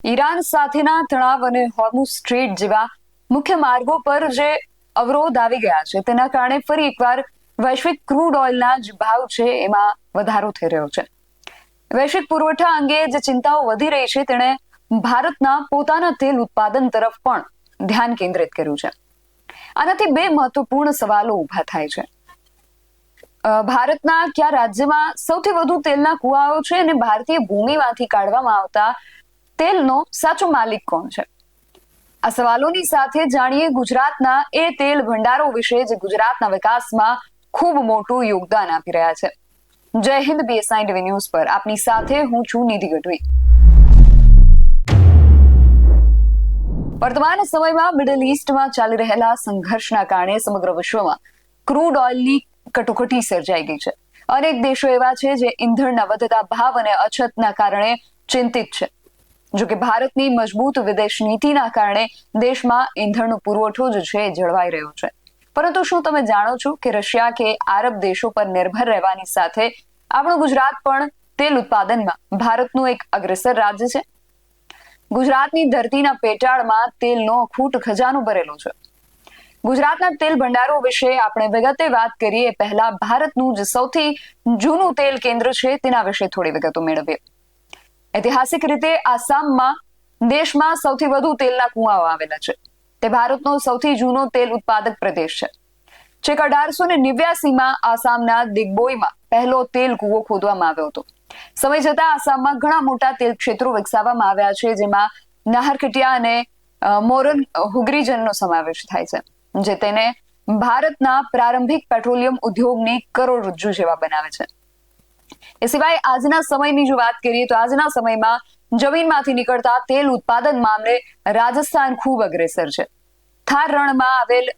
Iran સાથેના તણાવ અને હોર્મુઝ સ્ટ્રેટ જેવા મુખ્ય માર્ગો પર જે અવરોધ આવી ગયા છે તેના કારણે ફરી એકવાર વૈશ્વિક ક્રૂડ ઓઇલના જે ભાવ છે એમાં વધારો થઈ રહ્યો છે. વૈશ્વિક પુરવઠા અંગે જે ચિંતાઓ વધી રહી છે તેણે ભારતના પોતાના તેલ ઉત્પાદન તરફ પણ ધ્યાન કેન્દ્રિત કર્યું છે. આનાથી બે મહત્વપૂર્ણ સવાલો ઊભા થાય છે. ભારતના કયા રાજ્યમાં સૌથી વધુ તેલના કુવાઓ છે અને ભારતીય ભૂમિમાંથી કાઢવામાં આવતા તેલનો સાચો માલિક કોણ છે? આ સવાલોની સાથે જાણીએ ગુજરાતના એ તેલ ભંડારો વિશે જે ગુજરાતના વિકાસમાં ખૂબ મોટું યોગદાન આપી રહ્યા છે. જય હિન્દ. BSI TV ન્યૂઝ પર આપની સાથે હું છું નિધિ ગઢવી. વર્તમાન સમયમાં મિડલ ઈસ્ટમાં ચાલી રહેલા સંઘર્ષના કારણે સમગ્ર વિશ્વમાં ક્રૂડ ઓઇલની કટોકટી સર્જાઈ ગઈ છે. અનેક દેશો એવા છે જે ઈંધણના વધતા ભાવ અને અછતના કારણે ચિંતિત છે. જોકે ભારતની મજબૂત વિદેશ નીતિના કારણે દેશમાં ઈંધણનો પુરવઠો જ છે એ જળવાઈ રહ્યો છે. પરંતુ શું તમે જાણો છો કે રશિયા કે આરબ દેશો પર નિર્ભર રહેવાની સાથે આપણું ગુજરાત પણ તેલ ઉત્પાદનમાં ભારતનું એક અગ્રેસર રાજ્ય છે. ગુજરાતની ધરતીના પેટાળમાં તેલનો અખૂટ ખજાનો ભરેલો છે. ગુજરાતના તેલ ભંડારો વિશે આપણે વિગતે વાત કરીએ પહેલા ભારતનું જે સૌથી જૂનું તેલ કેન્દ્ર છે તેના વિશે થોડી વિગતો મેળવીએ. ઐતિહાસિક રીતે આસામમાં દેશમાં સૌથી વધુ તેલના કુવાઓ આવેલા છે. તે ભારતનો સૌથી જૂનો તેલ ઉત્પાદક પ્રદેશ છે. છેક 1889માં આસામના દિગ્બોઈમાં પહેલો તેલ કૂવો ખોદવામાં આવ્યો હતો. સમય જતા આસામમાં ઘણા મોટા તેલ ક્ષેત્રો વિકસાવવામાં આવ્યા છે, જેમાં નાહરકટિયા અને મોરન હુગરીજનનો સમાવેશ થાય છે, જે તેને ભારતના પ્રારંભિક પેટ્રોલિયમ ઉદ્યોગની કરોડરજ્જુ જેવા બનાવે છે. એ સિવાય આજના સમયની જો વાત કરીએ તો આજના સમયમાં જમીનમાંથી નીકળતા તેલ ઉત્પાદન મામલે રાજસ્થાન ખૂબ અગ્રેસર છે. થાર રણમાં આવેલ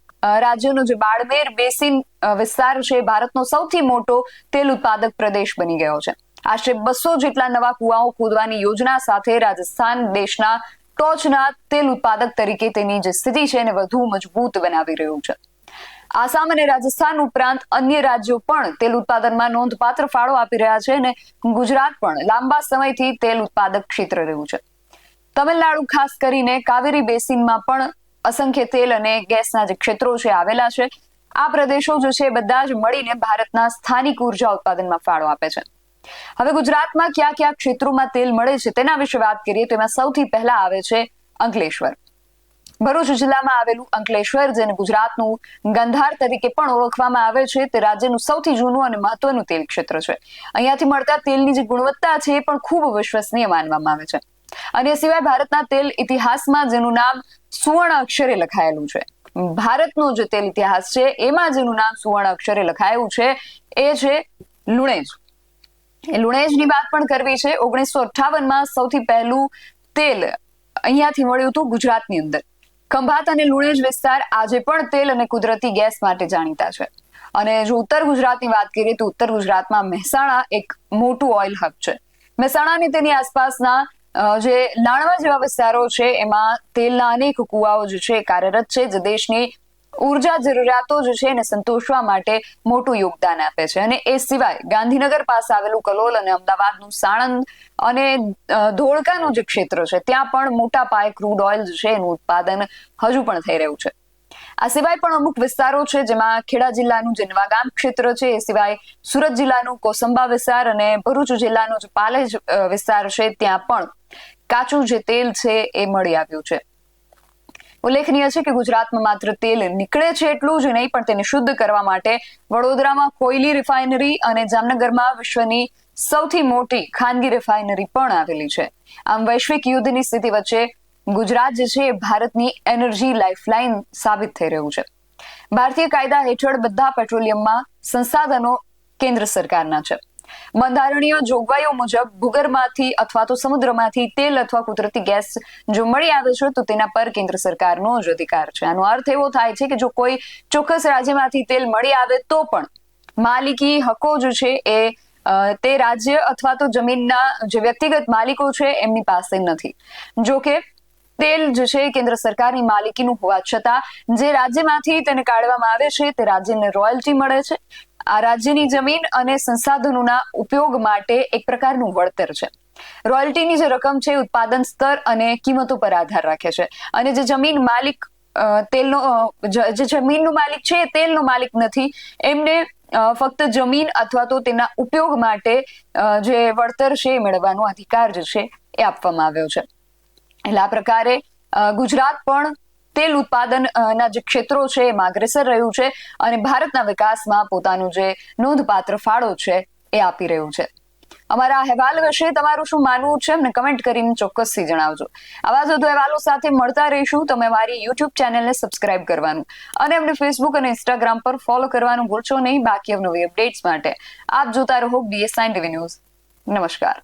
રાજ્યનો જે બાડમેર બેસિન વિસ્તાર છે ભારતનો સૌથી મોટો તેલ ઉત્પાદક પ્રદેશ બની ગયો છે. આશરે 200 જેટલા નવા કુવાઓ ખોદવાની યોજના સાથે રાજસ્થાન દેશના ટોચના તેલ ઉત્પાદક તરીકે તેની જે સ્થિતિ છે એને વધુ મજબૂત બનાવી રહ્યું છે. આસામ અને રાજસ્થાન ઉપરાંત અન્ય રાજ્યો પણ તેલ ઉત્પાદનમાં નોંધપાત્ર ફાળો આપી રહ્યા છે અને ગુજરાત પણ લાંબા સમયથી તેલ ઉત્પાદક ક્ષેત્ર રહ્યું છે. તમિલનાડુ ખાસ કરીને કાવેરી બેસિનમાં પણ અસંખ્ય તેલ અને ગેસના જે ક્ષેત્રો છે આવેલા છે. આ પ્રદેશો જે છે બધા જ મળીને ભારતના સ્થાનિક ઉર્જા ઉત્પાદનમાં ફાળો આપે છે. હવે ગુજરાતમાં કયા કયા ક્ષેત્રોમાં તેલ મળે છે તેના વિશે વાત કરીએ તો એમાં સૌથી પહેલા આવે છે અંકલેશ્વર. ભરૂચ જિલ્લામાં આવેલું અંકલેશ્વર, જેને ગુજરાતનું ગંધાર તરીકે પણ ઓળખવામાં આવે છે, તે રાજ્યનું સૌથી જૂનું અને મહત્વનું તેલ ક્ષેત્ર છે. અહીંયાથી મળતા તેલની જે ગુણવત્તા છે એ પણ ખૂબ વિશ્વસનીય માનવામાં આવે છે. અને સિવાય ભારતના તેલ ઇતિહાસમાં જેનું નામ સુવર્ણ અક્ષરે લખાયેલું છે, ભારતનો જે તેલ ઇતિહાસ છે એમાં જેનું નામ સુવર્ણ અક્ષરે લખાયું છે એ છે લુણેજ. એ લુણેજની વાત પણ કરવી છે. 1958માં સૌથી પહેલું તેલ અહીંયાથી મળ્યું હતું ગુજરાતની અંદર. ખંભાત અને લુણેજ વિસ્તાર આજે પણ તેલ અને કુદરતી ગેસ માટે જાણીતા છે. અને જો ઉત્તર ગુજરાતની વાત કરીએ તો ઉત્તર ગુજરાતમાં મહેસાણા એક મોટું ઓઇલ હબ છે. મહેસાણા અને તેની આસપાસના જે લાણવા જેવા વિસ્તારો છે એમાં તેલના અનેક કુવાઓ જે છે કાર્યરત છે, જે દેશની ઉર્જા જરૂરિયાતો જે છે એને સંતોષવા માટે મોટું યોગદાન આપે છે. અને એ સિવાય ગાંધીનગર પાસે આવેલું કલોલ અને અમદાવાદનું સાણંદ અને ધોળકાનું જે ક્ષેત્ર છે ત્યાં પણ મોટા પાયે ક્રૂડ ઓઇલ જે છે એનું ઉત્પાદન હજુ પણ થઈ રહ્યું છે. આ સિવાય પણ અમુક વિસ્તારો છે જેમાં ખેડા જિલ્લાનું જે નવાગામ ક્ષેત્ર છે, એ સિવાય સુરત જિલ્લાનું કોસંબા વિસ્તાર અને ભરૂચ જિલ્લાનો જે પાલેજ વિસ્તાર છે ત્યાં પણ કાચું જે તેલ છે એ મળી આવ્યું છે. ઉલ્લેખનીય છે કે ગુજરાતમાં માત્ર તેલ નીકળે છે એટલું જ નહીં, પણ તેને શુદ્ધ કરવા માટે વડોદરામાં કોયલી રિફાઇનરી અને જામનગરમાં વિશ્વની સૌથી મોટી ખાનગી રિફાઇનરી પણ આવેલી છે. આમ વૈશ્વિક યુદ્ધની સ્થિતિ વચ્ચે ગુજરાત જે છે એ ભારતની એનર્જી લાઇફલાઇન સાબિત થઈ રહ્યું છે. ભારતીય કાયદા હેઠળ બધા પેટ્રોલિયમમાં સંસાધનો કેન્દ્ર સરકારના છે. બંધારણીય જોગવાઈઓ મુજબ ભૂગર્ભમાંથી અથવા તો સમુદ્રમાંથી તેલ અથવા કુદરતી ગેસ જો મળી આવે છે તો તેના પર કેન્દ્ર સરકારનો જ અધિકાર છે. આનો અર્થ એવો થાય છે કે જો કોઈ ચોક્કસ રાજ્યમાંથી તેલ મળી આવે તો પણ માલિકી હકો જે છે એ તે રાજ્ય અથવા તો જમીનના જે વ્યક્તિગત માલિકો છે એમની પાસે નથી. જો કે તેલ જે છે કેન્દ્ર સરકારની માલિકીનું હોવા છતાં જે રાજ્યમાંથી તેને કાઢવામાં આવે છે તે રાજ્યને રોયલ્ટી મળે છે. આ રાજ્યની જમીન અને સંસાધનોના ઉપયોગ માટે એક પ્રકારનું વળતર છે. રોયલ્ટીની જે રકમ છે ઉત્પાદન સ્તર અને કિંમતો પર આધાર રાખે છે. અને જે જમીન માલિક જે જમીનનો માલિક છે એ તેલનો માલિક નથી. એમને ફક્ત જમીન અથવા તો તેના ઉપયોગ માટે જે વળતર છે એ મેળવવાનો અધિકાર જે છે એ આપવામાં આવ્યો છે. એટલે આ પ્રકારે ગુજરાત પણ તેલ ઉત્પાદન ના જે ક્ષેત્રો છે એમાં અગ્રેસર રહ્યું છે અને ભારતના વિકાસમાં પોતાનું જે નોંધપાત્ર ફાળો છે એ આપી રહ્યું છે. અમારા અહેવાલ વિશે તમારું શું માનવું છે અમને કમેન્ટ કરીને ચોક્કસથી જણાવજો. આવા જ વધુ અહેવાલો સાથે મળતા રહીશું. તમે મારી યુટ્યુબ ચેનલને સબસ્ક્રાઇબ કરવાનું અને અમને ફેસબુક અને ઇન્સ્ટાગ્રામ પર ફોલો કરવાનું ભૂલશો નહીં. બાકી અવનવી અપડેટ્સ માટે આપ જોતા રહો BS9 TV ન્યૂઝ. નમસ્કાર.